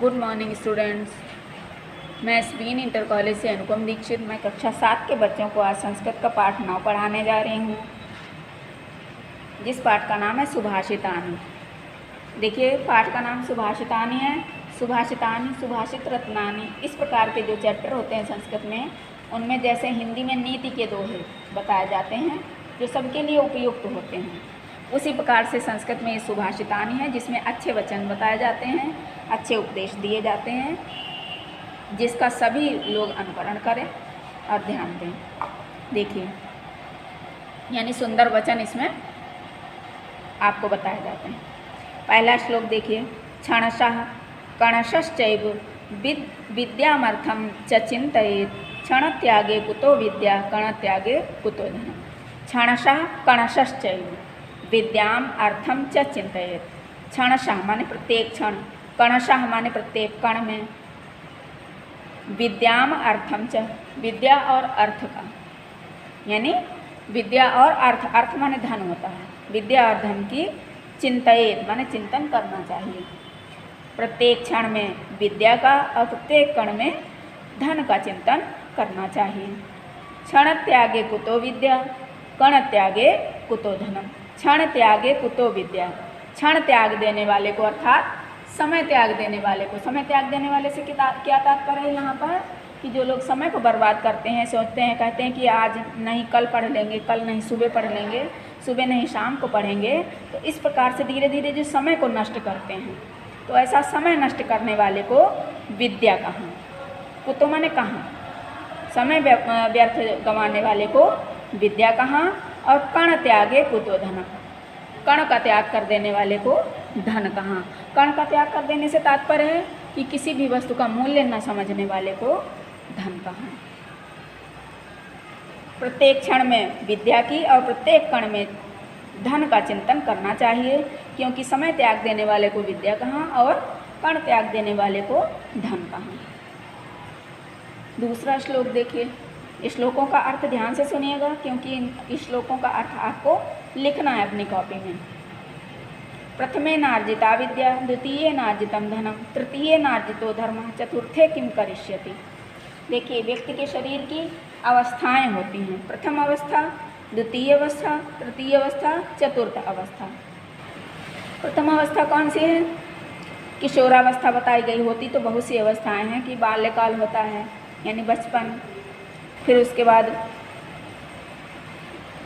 Good morning students. मैं Swinney inter college से अनुपम दीक्षित। मैं कक्षा 7 के बच्चों को आज संस्कृत का पाठ 9 पढ़ाने जा रही हूँ, जिस पाठ का नाम है सुभाषितानि। देखिए, पाठ का नाम सुभाषितानि है। सुभाषितानि, सुभाषित रत्नानि, इस प्रकार के जो चैप्टर होते हैं संस्कृत में, उनमें जैसे हिंदी में नीति के दोहे बताए जाते हैं जो सबके लिए उपयुक्त होते हैं, उसी प्रकार से संस्कृत में ये सुभाषितानि है, जिसमें अच्छे वचन बताए जाते हैं, अच्छे उपदेश दिए जाते हैं, जिसका सभी लोग अनुकरण करें और ध्यान दें। देखिए, यानी सुंदर वचन इसमें आपको बताए जाते हैं। पहला श्लोक देखिए, क्षणशः कणशश्चैव विद्यामर्थं च चिन्तयेत्, क्षणत्यागे कुतो विद्या, कणत्यागे कुतो धनम्। क्षणशः कणशश्चैव विद्याम अर्थम च चिंतयेत्। क्षणशः माने प्रत्येक क्षण, कणशः माने प्रत्येक कण में, विद्याम अर्थम च, विद्या और अर्थ का, यानी विद्या और अर्थ, अर्थ माने धन होता है, विद्या और धन की चिंतयेत् माने चिंतन करना चाहिए। प्रत्येक क्षण में विद्या का और प्रत्येक कण में धन का चिंतन करना चाहिए। क्षण त्यागे कुतो विद्या, कण त्यागे कुतो धनम। क्षण त्यागे कुतो विद्या, क्षण त्याग देने वाले को अर्थात समय त्याग देने वाले को, समय त्याग देने वाले से क्या तात्पर्य है यहाँ पर कि जो लोग समय को बर्बाद करते हैं, सोचते हैं, कहते हैं कि आज नहीं कल पढ़ लेंगे, कल नहीं सुबह पढ़ लेंगे, सुबह नहीं शाम को पढ़ेंगे, तो इस प्रकार से धीरे धीरे जो समय को नष्ट करते हैं, तो ऐसा समय नष्ट करने वाले को विद्या कहाँ, कुतो माने कहाँ, समय व्यर्थ गंवाने वाले को विद्या कहाँ, और कण त्यागे कुतो धन, कण का त्याग कर देने वाले को धन कहाँ। कण का त्याग कर देने से तात्पर्य है कि किसी भी वस्तु का मूल्य न समझने वाले को धन कहाँ। प्रत्येक क्षण में विद्या की और प्रत्येक कण में धन का चिंतन करना चाहिए, क्योंकि समय त्याग देने वाले को विद्या कहाँ और कण त्याग देने वाले को धन कहाँ। दूसरा श्लोक देखिए, श्लोकों का अर्थ ध्यान से सुनिएगा, क्योंकि इन श्लोकों का अर्थ आपको लिखना है अपनी कॉपी में। प्रथमे नार्जिता विद्या, द्वितीय नार्जितम धनम, तृतीय नार्जितो धर्म, चतुर्थे किम करिष्यति। देखिए, व्यक्ति के शरीर की अवस्थाएं होती हैं, प्रथम अवस्था, द्वितीय अवस्था, तृतीय अवस्था, चतुर्थ अवस्था। प्रथम अवस्था कौन सी है? किशोरावस्था बताई गई होती तो बहुत सी अवस्थाएं हैं कि बाल्यकाल होता है, यानी बचपन, फिर उसके बाद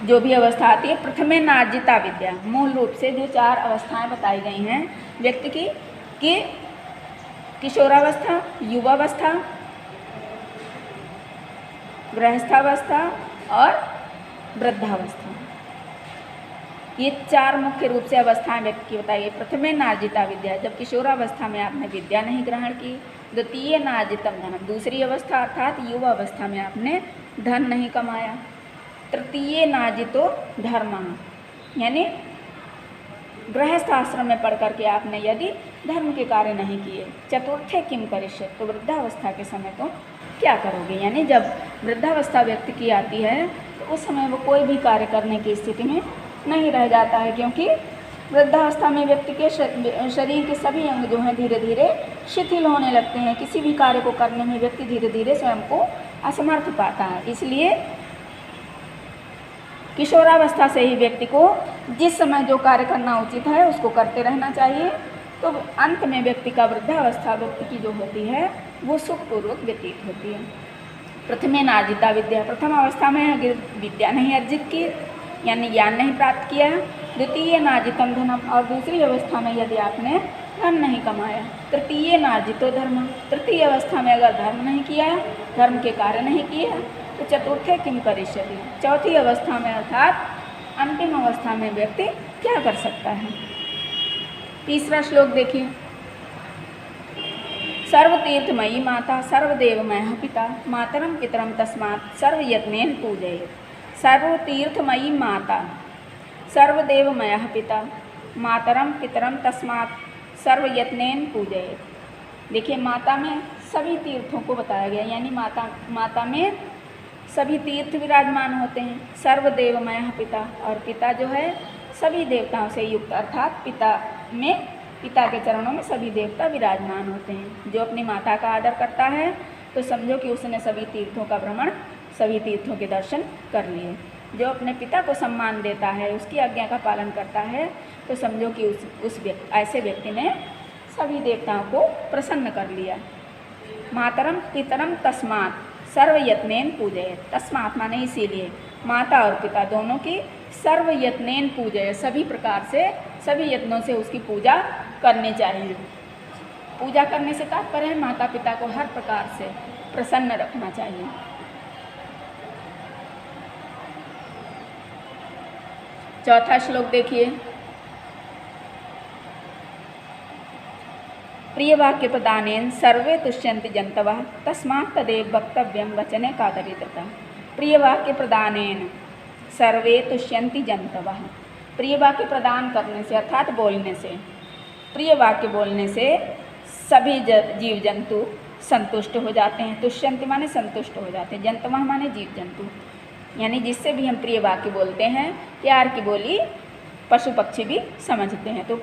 जो भी अवस्था आती है। प्रथमे नार्जिता विद्या, मूल रूप से जो 4 अवस्थाएं बताई गई हैं व्यक्ति की, कि किशोरावस्था, युवावस्था, गृहस्थावस्था और वृद्धावस्था, ये 4 मुख्य रूप से अवस्थाएं व्यक्ति की बताई है। प्रथमे नार्जिता विद्या, जब किशोरावस्था में आपने विद्या नहीं ग्रहण की। द्वितीय नार्जितम धनम, दूसरी अवस्था अर्थात युवा अवस्था में आपने धन नहीं कमाया। तृतीय नार्जितो धर्म, यानी गृहस्थ आश्रम में पढ़ करके आपने यदि धर्म के कार्य नहीं किए। चतुर्थे किम करिष्यति, तो वृद्धावस्था के समय तो क्या करोगे, यानी जब वृद्धावस्था व्यक्ति की आती है तो उस समय वो कोई भी कार्य करने की स्थिति में नहीं रह जाता है, क्योंकि वृद्धावस्था में व्यक्ति के शरीर के सभी अंग जो हैं धीरे धीरे शिथिल होने लगते हैं। किसी भी कार्य को करने में व्यक्ति धीरे धीरे स्वयं को असमर्थ पाता है। इसलिए किशोरावस्था से ही व्यक्ति को जिस समय जो कार्य करना उचित है उसको करते रहना चाहिए, तो अंत में व्यक्ति का वृद्धावस्था व्यक्ति की जो होती है वो सुखपूर्वक व्यतीत होती है। प्रथमे नार्जिता विद्या, प्रथम अवस्था में अगर विद्या नहीं अर्जित की, यानी ज्ञान नहीं प्राप्त किया। द्वितीय नार्जितम धनम, और दूसरी अवस्था में यदि आपने धन नहीं कमाया। तृतीय नार्जितो धर्म, तृतीय अवस्था में अगर धर्म नहीं किया, धर्म के कार्य नहीं किए, तो चतुर्थे किम करिष्यति, चौथी अवस्था में अर्थात अंतिम अवस्था में व्यक्ति क्या कर सकता है। तीसरा श्लोक देखिए, सर्वतीर्थमयी माता, सर्वदेवमयः पिता, मातरम पितरम तस्मात् सर्वयत्नेन पूजयेत्। सर्वतीर्थमयी माता, सर्वदेवमयः पिता, मातरम पितरम तस्मात् सर्वयत्नेन पूजयेत्। देखिए, माता में सभी तीर्थों को बताया गया, यानी माता में सभी तीर्थ विराजमान होते हैं। सर्वदेवमयः पिता, और पिता जो है सभी देवताओं से युक्त, अर्थात पिता में पिता के चरणों में सभी देवता विराजमान होते हैं। जो अपनी माता का आदर करता है तो समझो कि उसने सभी तीर्थों का भ्रमण, सभी तीर्थों के दर्शन कर लिए। जो अपने पिता को सम्मान देता है, उसकी आज्ञा का पालन करता है, तो समझो कि ऐसे व्यक्ति ने सभी देवताओं को प्रसन्न कर लिया। मातरम पितरम तस्मात् सर्वयत्नेन पूजयेत्। तस्मात् माने इसीलिए, माता और पिता दोनों की सर्वयत्नेन पूजयेत्, सभी प्रकार से, सभी यत्नों से उसकी पूजा करनी चाहिए। पूजा करने से तात्पर्य है माता पिता को हर प्रकार से प्रसन्न रखना चाहिए। चौथा श्लोक देखिए। प्रिय वाक्य प्रदानेन सर्वे तुष्यन्ति जन्तवः तस्मात् तदेव वक्तव्यं वचने कादरितः। प्रिय वाक्य प्रदानेन सर्वे तुष्यन्ति जन्तवः। प्रिय वाक्य प्रदान करने से अर्थात बोलने से, प्रिय वाक्य बोलने से सभी जीव जंतु संतुष्ट हो जाते हैं। तुष्यन्ति माने संतुष्ट हो जाते हैं, जन्तवः माने जीव जंतु, यानी जिससे भी हम प्रिय वाक्य बोलते हैं, प्यार की बोली पशु पक्षी भी समझते हैं। तो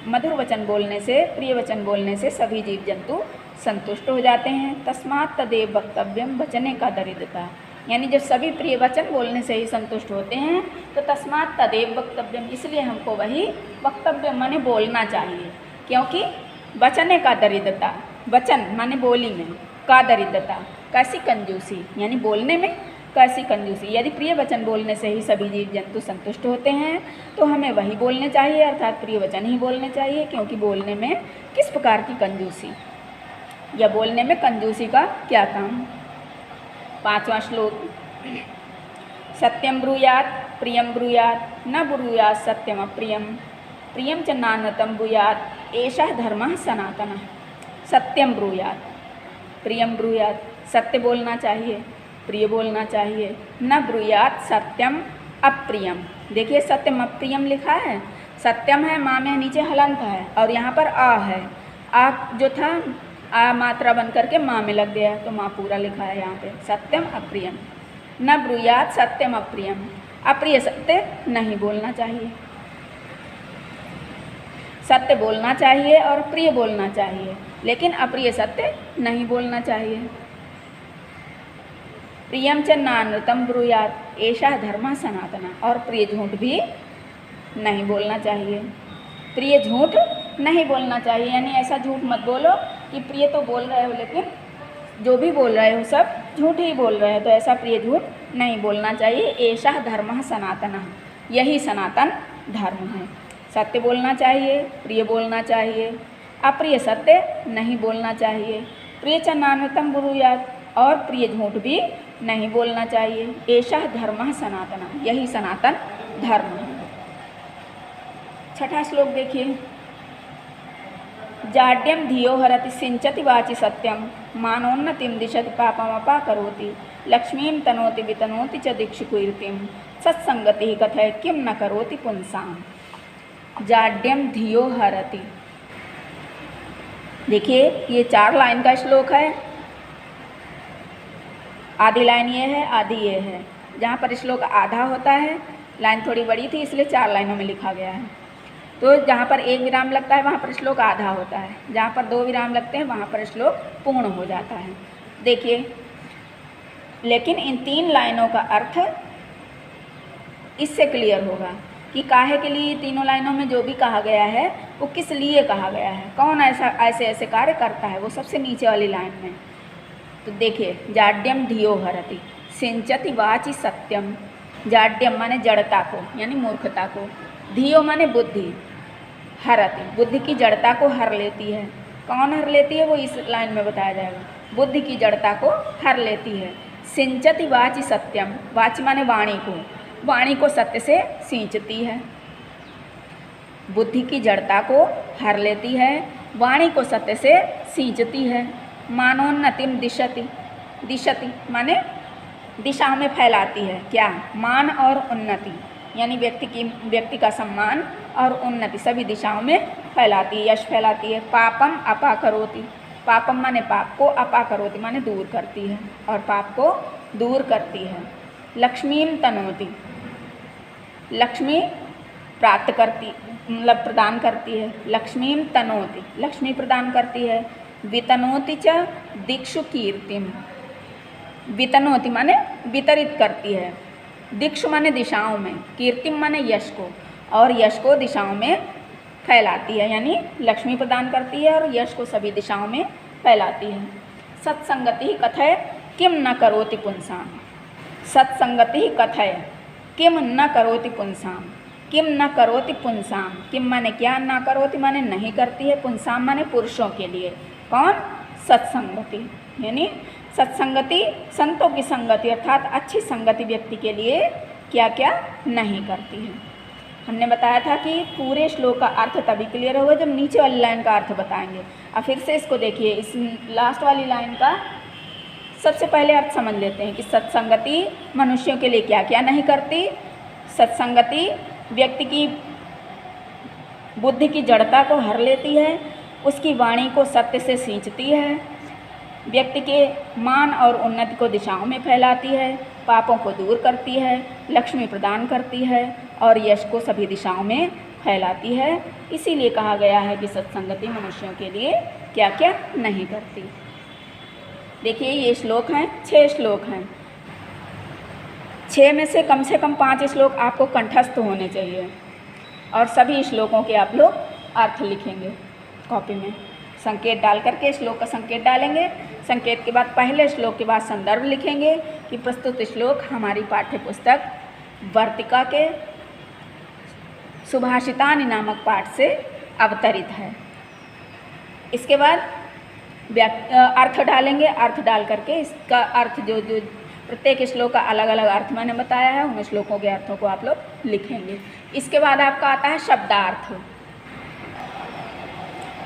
मधुर वचन बोलने से, प्रिय वचन बोलने से सभी जीव जंतु संतुष्ट हो जाते हैं। तस्मात् तदेव वक्तव्यम वचने का दरिद्रता, यानी जब सभी प्रिय वचन बोलने से ही संतुष्ट होते हैं तो तस्मात् तदेव वक्तव्यम, इसलिए हमको वही वक्तव्य माने बोलना चाहिए। क्योंकि वचने का दरिद्रता, वचन माने बोली में, का दरिद्रता कैसी कंजूसी, यानी बोलने में कैसी कंजूसी। यदि प्रिय वचन बोलने से ही सभी जीव जंतु संतुष्ट होते हैं तो हमें वही बोलने चाहिए, अर्थात प्रिय वचन ही बोलने चाहिए। क्योंकि बोलने में किस प्रकार की कंजूसी, या बोलने में कंजूसी का क्या काम। पांचवा श्लोक। सत्यम ब्रूयात् प्रियम ब्रूयात् न ब्रूयात् सत्यम अप्रियम प्रियम च नान्यतम ब्रूयात् एषः धर्मः सनातनः। सत्यम ब्रूयात् प्रियम ब्रूयात्, सत्य बोलना चाहिए, प्रिय बोलना चाहिए। न ब्रूयात् सत्यम अप्रियम। देखिए सत्यम अप्रियम लिखा है, सत्यम है माँ में नीचे हलंत है और यहाँ पर आ है। आ जो था आ मात्रा बन करके माँ में लग गया, तो माँ पूरा लिखा है यहाँ पे। सत्यम अप्रियम, न ब्रूयात् सत्यम अप्रियम, अप्रिय सत्य नहीं बोलना चाहिए। सत्य बोलना चाहिए और प्रिय बोलना चाहिए, लेकिन अप्रिय सत्य नहीं बोलना चाहिए। प्रियम च नानृतम ब्रूयात् एषः धर्मः सनातनः। और प्रिय झूठ भी नहीं बोलना चाहिए। प्रिय झूठ नहीं बोलना चाहिए, यानी ऐसा झूठ मत बोलो कि प्रिय तो बोल रहे हो लेकिन जो भी बोल रहे हो सब झूठ ही बोल रहे हो, तो ऐसा प्रिय झूठ नहीं बोलना चाहिए। एषः धर्मः सनातनः, यही सनातन धर्म है। सत्य बोलना चाहिए, प्रिय बोलना चाहिए, अप्रिय सत्य नहीं बोलना चाहिए। प्रिय च नान्यतम ब्रूयात्, और प्रिय झूठ भी नहीं बोलना चाहिए। एषः धर्मः सनातनः, यही सनातन धर्म है। छठा श्लोक देखिए। जाड्यम धियो हरति सिंचति वाचि सत्यम मानोन्नतिम दिशति पापमपा करोति लक्ष्मीं तनोति वितनोति च दीक्षुकीर्तिम सत्संगति कथय किम न करोति पुंसाम। जाड्यम धियो हरति, देखिए ये 4 लाइन का श्लोक है। आधी लाइन ये है, आधी ये है। जहाँ पर श्लोक आधा होता है, लाइन थोड़ी बड़ी थी इसलिए 4 लाइनों में लिखा गया है। तो जहाँ पर 1 विराम लगता है वहाँ पर श्लोक आधा होता है, जहाँ पर 2 विराम लगते हैं वहाँ पर श्लोक पूर्ण हो जाता है। देखिए, लेकिन इन 3 लाइनों का अर्थ इससे क्लियर होगा कि काहे के लिए तीनों लाइनों में जो भी कहा गया है वो किस लिए कहा गया है, कौन ऐसे ऐसे कार्य करता है, वो सबसे नीचे वाली लाइन में। तो देखिए, जाड्यम धियो हरति सिंचति वाचि सत्यम। जाड्यम माने जड़ता को, यानी मूर्खता को। धियो माने बुद्धि, हरति बुद्धि की जड़ता को हर लेती है। कौन हर लेती है वो इस लाइन में बताया जाएगा। बुद्धि की जड़ता को हर लेती है। सिंचति वाचि सत्यम, वाचि माने वाणी को, वाणी को सत्य से सींचती है। बुद्धि की जड़ता को हर लेती है, वाणी को सत्य से सींचती है। मानोन्नतिम दिशति, दिशति माने दिशा में फैलाती है। क्या? मान और उन्नति, यानी व्यक्ति का सम्मान और उन्नति सभी दिशाओं में फैलाती है, यश फैलाती है। पापम अपा करोति, पापम माने पाप को, अपा करोति माने दूर करती है और पाप को दूर करती है। लक्ष्मीं तनोति, लक्ष्मी प्राप्त करती, मतलब प्रदान करती है। लक्ष्मीम तनोति, लक्ष्मी प्रदान करती है। वितनोति च दिक्षु कीर्तिम, वितनोति माने वितरित करती है। दिक्षु माने दिशाओं में, कीर्तिम माने यश को, और यश को दिशाओं में फैलाती है, यानी लक्ष्मी प्रदान करती है और यश को सभी दिशाओं में फैलाती है। सत्संगति कथय किम न करोति पुंसाम, सत्संगति कथय किम न करोति पुंसाम, किम न करोति पुंसाम, किम माने क्या, न करोति माने नहीं करती है, पुंसाम माने पुरुषों के लिए। कौन? सत्संगति, यानी सत्संगति संतों की संगति अर्थात अच्छी संगति व्यक्ति के लिए क्या क्या नहीं करती है। हमने बताया था कि पूरे श्लोक का अर्थ तभी क्लियर होगा जब नीचे वाली लाइन का अर्थ बताएंगे। अब फिर से इसको देखिए, इस लास्ट वाली लाइन का सबसे पहले अर्थ समझ लेते हैं कि सत्संगति मनुष्यों के लिए क्या क्या नहीं करती। सत्संगति व्यक्ति की बुद्धि की जड़ता को हर लेती है, उसकी वाणी को सत्य से सींचती है, व्यक्ति के मान और उन्नति को दिशाओं में फैलाती है, पापों को दूर करती है, लक्ष्मी प्रदान करती है और यश को सभी दिशाओं में फैलाती है। इसीलिए कहा गया है कि सत्संगति मनुष्यों के लिए क्या क्या नहीं करती। देखिए ये श्लोक हैं, 6 श्लोक हैं। 6 में से कम 5 श्लोक आपको कंठस्थ होने चाहिए और सभी श्लोकों के आप लोग अर्थ लिखेंगे कॉपी में। संकेत डाल करके श्लोक का संकेत डालेंगे, संकेत के बाद पहले श्लोक के बाद संदर्भ लिखेंगे कि प्रस्तुत श्लोक हमारी पाठ्य पुस्तक वर्तिका के सुभाषितानि नामक पाठ से अवतरित है। इसके बाद अर्थ डालेंगे, अर्थ डाल करके इसका अर्थ जो प्रत्येक श्लोक का अलग अलग अर्थ मैंने बताया है, उन श्लोकों के अर्थों को आप लोग लिखेंगे। इसके बाद आपका आता है शब्दार्थ।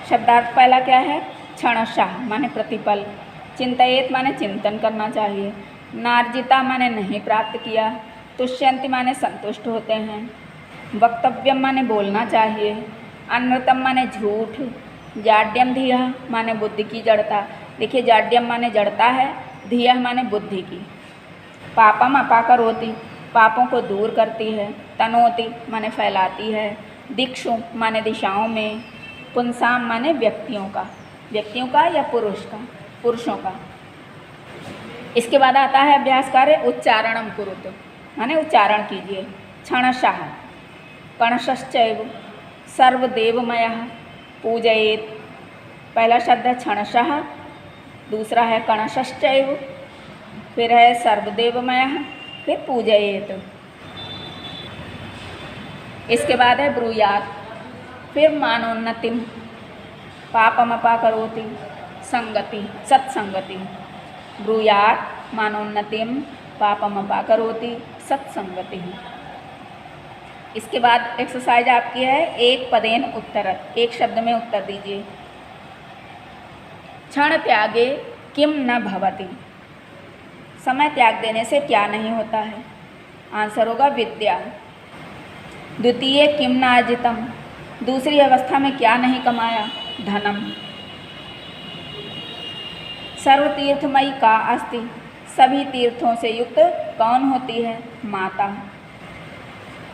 शब्दार्थ पहला क्या है? क्षणशः माने प्रतिपल, चिंतयेत माने चिंतन करना चाहिए, नार्जिता माने नहीं प्राप्त किया, तुष्यंति माने संतुष्ट होते हैं, वक्तव्यम माने बोलना चाहिए, अनृतम माने झूठ, जाड्यम धिया माने बुद्धि की जड़ता। देखिए जाड्यम माने जड़ता है, धिया माने बुद्धि की, पापम अपाकरोति पापों को दूर करती है, तनोति माने फैलाती है, दिक्षु माने दिशाओं में, पुंसाम माने व्यक्तियों का या पुरुषों का। इसके बाद आता है अभ्यास कार्य उच्चारणम कुरुत माने उच्चारण कीजिए। क्षणशः, कणशश्चैव, सर्वदेवमयः, पूजयेत। पहला शब्द है क्षणशः, दूसरा है कणशश्चैव, फिर है सर्वदेवमयः, फिर पूजयेत। इसके बाद है ब्रूयात, फिर मानोन्नतिम, पापमपाकरोति, संगति सत्संगति। ब्रूयात मानोन्नतिम पापमपाकरोति सत्संगति। इसके बाद एक्सरसाइज आपकी है एक पदेन उत्तरत, एक शब्द में उत्तर दीजिए। क्षण त्यागे किम न भवति, समय त्याग देने से क्या नहीं होता है? आंसर होगा विद्या। द्वितीय किम न अर्जितम, दूसरी अवस्था में क्या नहीं कमाया? धनम। सर्वतीर्थमयी का अस्ति, सभी तीर्थों से युक्त कौन होती है? माता।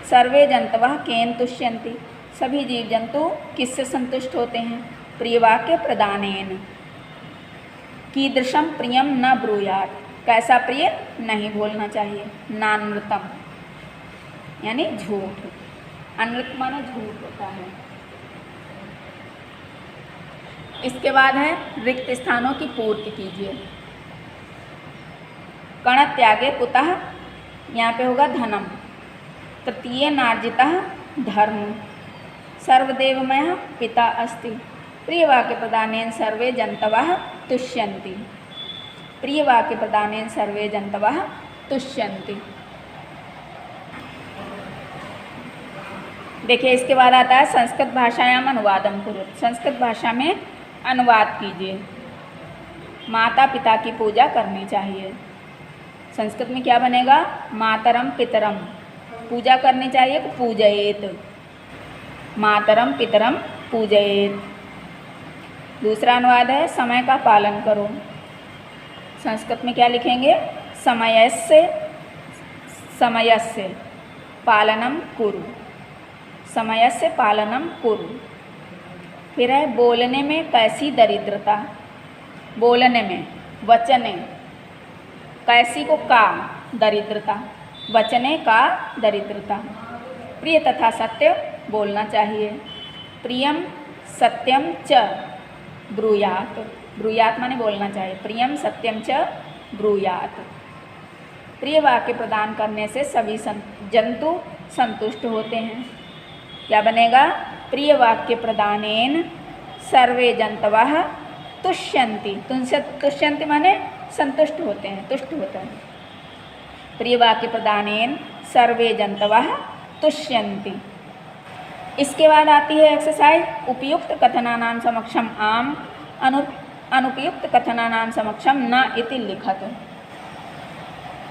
सर्वे जंतवः केन तुष्यन्ति, सभी जीव जंतु किससे संतुष्ट होते हैं? प्रियवाक्य प्रदानेन। कीदृशम प्रियम न ब्रूयात, कैसा प्रिय नहीं बोलना चाहिए? नानृतम यानी झूठ, अनृत माने झूठ होता है। इसके बाद है रिक्त स्थानों की पूर्ति कीजिए। कण त्यागे कुतः, यहाँ पे होगा धनम। तृतीय नार्जितः धर्म। सर्वदेवमयः पिता अस्ति, प्रियवाक्य प्रदानेन सर्वे जंतवः तुष्यन्ति। प्रियवाक्य प्रदानेन सर्वे जंतवः तुष्यन्ति। देखिए इसके बाद आता है संस्कृत भाषायाम अनुवादम कुरुत, संस्कृत भाषा में अनुवाद कीजिए। माता पिता की पूजा करनी चाहिए। संस्कृत में क्या बनेगा? मातरम पितरम, पूजा करनी चाहिए तो पूजयेत, मातरम पितरम पूजयेत। दूसरा अनुवाद है समय का पालन करो। संस्कृत में क्या लिखेंगे? समयस्य पालनम कुरु, समयस्य पालनम कुरु। फिर है बोलने में कैसी दरिद्रता, बोलने में, वचने, कैसी को का दरिद्रता, वचने का दरिद्रता। प्रिय तथा सत्य बोलना चाहिए। प्रियम सत्यम च ब्रूयात, ब्रूयात माने बोलना चाहिए। प्रियम सत्यम च ब्रूयात। प्रिय वाक्य प्रदान करने से सभी जंतु संतुष्ट होते हैं। क्या बनेगा? प्रिय वाक्य प्रदानेन सर्वे जंतवः तुष्यन्ति, तुमसे तुष्यन्ति माने संतुष्ट होते हैं, तुष्ट होते हैं। प्रिय वाक्य प्रदानेन सर्वे जंतवः तुष्यन्ति। इसके बाद आती है एक्सरसाइज, उपयुक्त कथनानां समक्षम आम अनुपयुक्त कथनानां समक्षम न इति लिखत।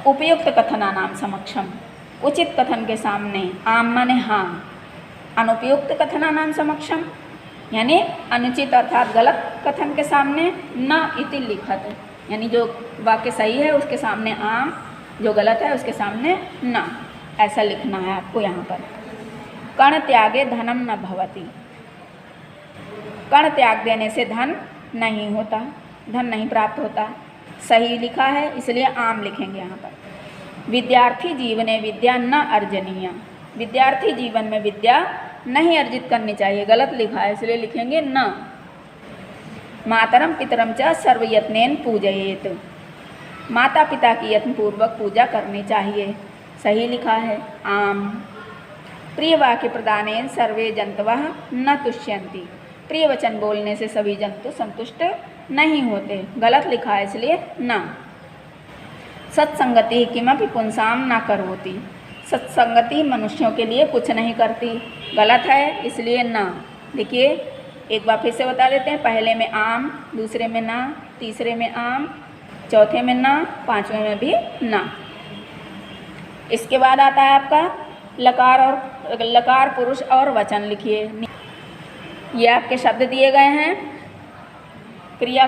उपयुक्त कथनानां समक्षम, उचित कथन के सामने, आम माने हाँ, अनुपयुक्त कथनानां समक्षम यानी अनुचित अर्थात गलत कथन के सामने, न इति लिखत यानी जो वाक्य सही है उसके सामने आम, जो गलत है उसके सामने न, ऐसा लिखना है आपको यहाँ पर। कण त्यागे धनम न भवति, कण त्याग देने से धन नहीं होता, धन नहीं प्राप्त होता। सही लिखा है इसलिए आम लिखेंगे यहाँ पर। विद्यार्थी जीवने विद्या न अर्जनीय, विद्यार्थी जीवन में विद्या नहीं अर्जित करनी चाहिए, गलत लिखा है इसलिए लिखेंगे न। मातरम पितरम च सर्वयत्नेन पूजयेत, माता पिता की यत्नपूर्वक पूजा करनी चाहिए, सही लिखा है आम। प्रिय वाक्य प्रदानेन सर्वे जंतवः न तुष्यन्ति, प्रिय वचन बोलने से सभी जंतु संतुष्ट नहीं होते, गलत लिखा है इसलिए न। सत्संगति किमपि पुंसाम न करोति, सत्संगति मनुष्यों के लिए कुछ नहीं करती, गलत है इसलिए न। देखिए एक बार फिर से बता देते हैं, पहले में आम, दूसरे में न, तीसरे में आम, चौथे में न, पांचवें में भी न। इसके बाद आता है आपका लकार और लकार पुरुष और वचन लिखिए। ये आपके शब्द दिए गए हैं, क्रिया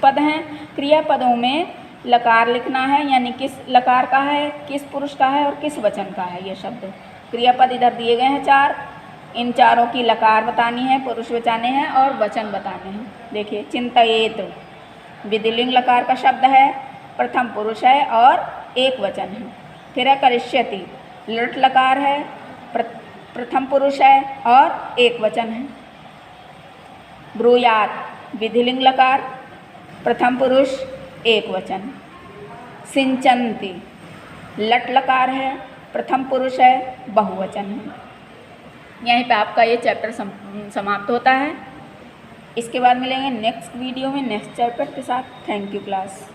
पद हैं, क्रियापदों में लकार लिखना है, यानी किस लकार का है, किस पुरुष का है और किस वचन का है ये शब्द। क्रियापद इधर दिए गए हैं 4, इन चारों की लकार बतानी है, पुरुष बचाने हैं और वचन बताने हैं। देखिए चिंतयेत विधिलिंग लकार का शब्द है, प्रथम पुरुष है और एक वचन है। फिर है करिष्यति, लट लकार है, प्रथम पुरुष है और एक वचन है। ब्रूयात विधिलिंग लकार, प्रथम पुरुष एक वचन। सिंचन्ति लट लकार है, प्रथम पुरुष है, बहुवचन है। यहीं पे आपका ये चैप्टर समाप्त होता है। इसके बाद मिलेंगे नेक्स्ट वीडियो में नेक्स्ट चैप्टर के साथ। Thank you class.